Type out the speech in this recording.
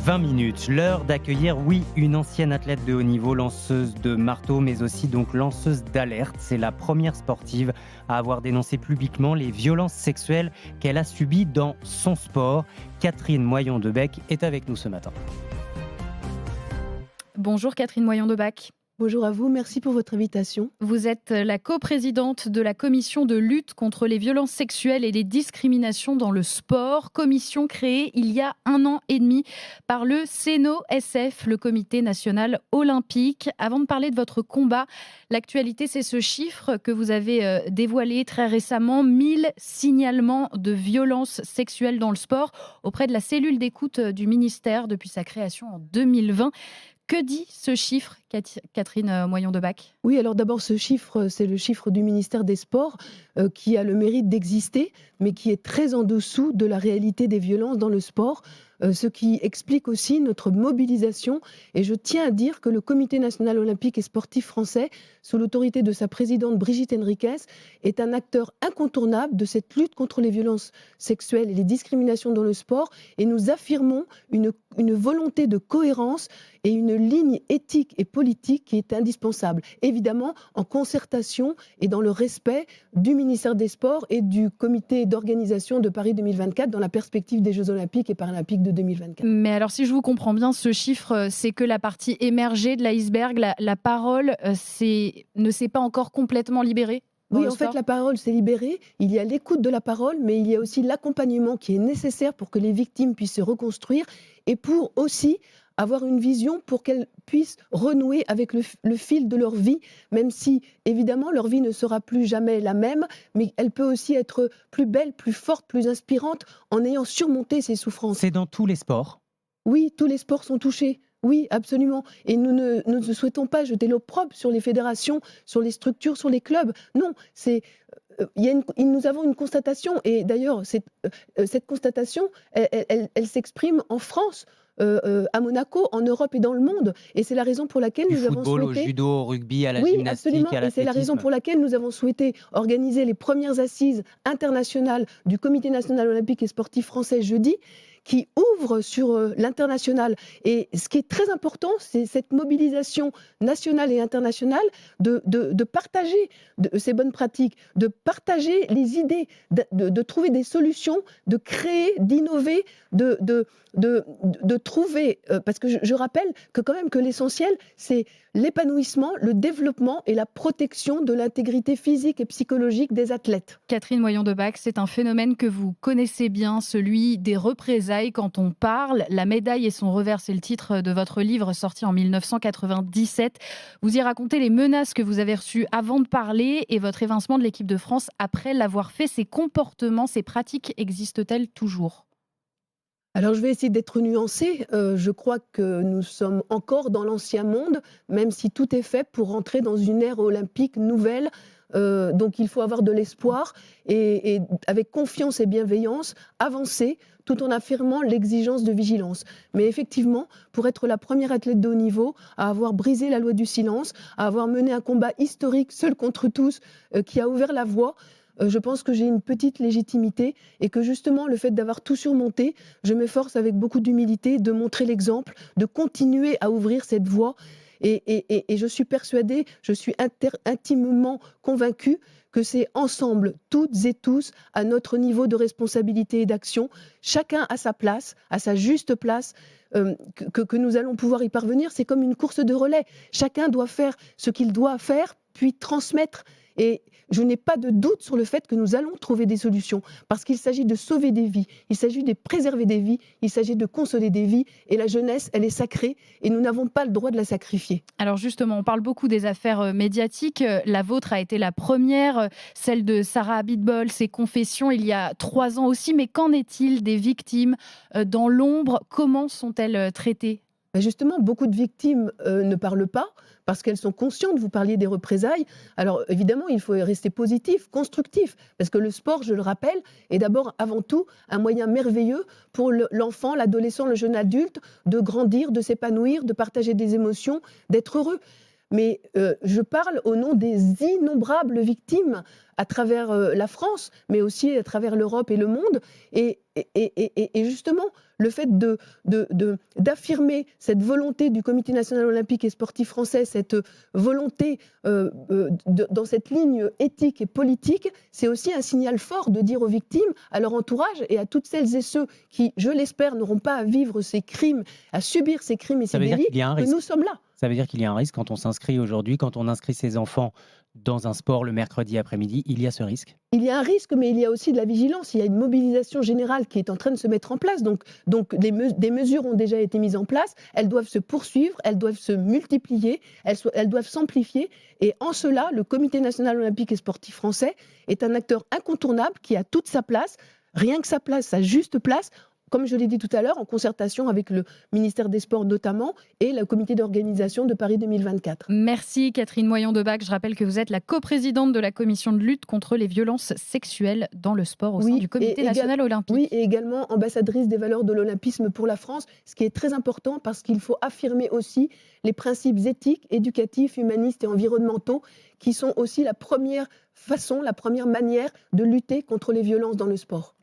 20 minutes, l'heure d'accueillir, oui, une ancienne athlète de haut niveau, lanceuse de marteau, mais aussi donc lanceuse d'alerte. C'est la première sportive à avoir dénoncé publiquement les violences sexuelles qu'elle a subies dans son sport. Catherine Moyon-Debec est avec nous ce matin. Bonjour Catherine Moyon-Debec. Bonjour à vous, merci pour votre invitation. Vous êtes la coprésidente de la commission de lutte contre les violences sexuelles et les discriminations dans le sport, commission créée il y a 1 an et demi par le CNOSF, le Comité national olympique. Avant de parler de votre combat, l'actualité, c'est ce chiffre que vous avez dévoilé très récemment, 1000 signalements de violences sexuelles dans le sport auprès de la cellule d'écoute du ministère depuis sa création en 2020. Que dit ce chiffre, Catherine Moyon-Debec ? Oui, alors d'abord, ce chiffre, c'est le chiffre du ministère des Sports qui a le mérite d'exister, mais qui est très en dessous de la réalité des violences dans le sport, ce qui explique aussi notre mobilisation. Et je tiens à dire que le Comité national olympique et sportif français, sous l'autorité de sa présidente Brigitte Henriques, est un acteur incontournable de cette lutte contre les violences sexuelles et les discriminations dans le sport. Et nous affirmons une volonté de cohérence et une ligne éthique et politique qui est indispensable. Évidemment, en concertation et dans le respect du ministère des Sports et du comité d'organisation de Paris 2024 dans la perspective des Jeux Olympiques et Paralympiques de 2024. Mais alors, si je vous comprends bien, ce chiffre, c'est que la partie émergée de l'iceberg, la parole ne s'est pas encore complètement libérée ? Oui, en fait, la parole s'est libérée. Il y a l'écoute de la parole, mais il y a aussi l'accompagnement qui est nécessaire pour que les victimes puissent se reconstruire et pour aussi avoir une vision pour qu'elles puissent renouer avec le fil de leur vie, même si, évidemment, leur vie ne sera plus jamais la même, mais elle peut aussi être plus belle, plus forte, plus inspirante en ayant surmonté ses souffrances. C'est dans tous les sports ? Oui, tous les sports sont touchés. Oui, absolument. Et nous ne souhaitons pas jeter l'opprobre sur les fédérations, sur les structures, sur les clubs. Non, nous avons une constatation. Et d'ailleurs, cette constatation, elle s'exprime en France, à Monaco, en Europe et dans le monde. Et c'est la raison pour laquelle nous avons souhaité... Du football au judo, au rugby, à la Oui, gymnastique, absolument. à Et c'est la raison l'athlétisme. pour laquelle nous avons souhaité organiser les premières assises internationales du Comité national olympique et sportif français jeudi, qui ouvrent sur l'international. Et ce qui est très important, c'est cette mobilisation nationale et internationale de partager ces bonnes pratiques, de partager les idées, de trouver des solutions, de créer, d'innover, de trouver, parce que je rappelle que quand même que l'essentiel, c'est l'épanouissement, le développement et la protection de l'intégrité physique et psychologique des athlètes. Catherine Moyon-Debec, c'est un phénomène que vous connaissez bien, celui des représailles quand on parle. La médaille et son revers, c'est le titre de votre livre sorti en 1997. Vous y racontez les menaces que vous avez reçues avant de parler et votre évincement de l'équipe de France après l'avoir fait. Ces comportements, ces pratiques existent-elles toujours ? Alors je vais essayer d'être nuancée. Je crois que nous sommes encore dans l'ancien monde, même si tout est fait pour rentrer dans une ère olympique nouvelle. Donc il faut avoir de l'espoir et avec confiance et bienveillance, avancer tout en affirmant l'exigence de vigilance. Mais effectivement, pour être la première athlète de haut niveau à avoir brisé la loi du silence, à avoir mené un combat historique seul contre tous, qui a ouvert la voie, je pense que j'ai une petite légitimité et que justement le fait d'avoir tout surmonté, je m'efforce avec beaucoup d'humilité de montrer l'exemple, de continuer à ouvrir cette voie et je suis persuadée, je suis intimement convaincue que c'est ensemble, toutes et tous, à notre niveau de responsabilité et d'action, chacun à sa place, à sa juste place, que nous allons pouvoir y parvenir. C'est comme une course de relais. Chacun doit faire ce qu'il doit faire, puis transmettre. Et je n'ai pas de doute sur le fait que nous allons trouver des solutions, parce qu'il s'agit de sauver des vies, il s'agit de préserver des vies, il s'agit de consoler des vies, et la jeunesse, elle est sacrée, et nous n'avons pas le droit de la sacrifier. Alors justement, on parle beaucoup des affaires médiatiques. La vôtre a été la première, celle de Sarah Abitbol, ses confessions il y a 3 ans aussi. Mais qu'en est-il des victimes dans l'ombre ? Comment sont-elles traitées ? Justement, beaucoup de victimes ne parlent pas parce qu'elles sont conscientes, vous parliez des représailles. Alors évidemment, il faut rester positif, constructif, parce que le sport, je le rappelle, est d'abord, avant tout, un moyen merveilleux pour l'enfant, l'adolescent, le jeune adulte, de grandir, de s'épanouir, de partager des émotions, d'être heureux. mais je parle au nom des innombrables victimes à travers la France, mais aussi à travers l'Europe et le monde. Et justement, le fait d'affirmer cette volonté du Comité national olympique et sportif français, cette volonté dans cette ligne éthique et politique, c'est aussi un signal fort de dire aux victimes, à leur entourage et à toutes celles et ceux qui, je l'espère, n'auront pas à vivre ces crimes, à subir ces crimes et ces délits, que nous sommes là. Ça veut dire qu'il y a un risque quand on s'inscrit aujourd'hui, quand on inscrit ses enfants dans un sport le mercredi après-midi, il y a ce risque? Il y a un risque, mais il y a aussi de la vigilance. Il y a une mobilisation générale qui est en train de se mettre en place. Donc des mesures ont déjà été mises en place. Elles doivent se poursuivre, elles doivent se multiplier, elles doivent s'amplifier. Et en cela, le Comité national olympique et sportif français est un acteur incontournable qui a toute sa place, rien que sa place, sa juste place, comme je l'ai dit tout à l'heure, en concertation avec le ministère des Sports notamment et le comité d'organisation de Paris 2024. Merci Catherine Moyon-Debac. Je rappelle que vous êtes la coprésidente de la commission de lutte contre les violences sexuelles dans le sport au sein du Comité national olympique. Oui, et également ambassadrice des valeurs de l'olympisme pour la France, ce qui est très important parce qu'il faut affirmer aussi les principes éthiques, éducatifs, humanistes et environnementaux qui sont aussi la première façon, la première manière de lutter contre les violences dans le sport.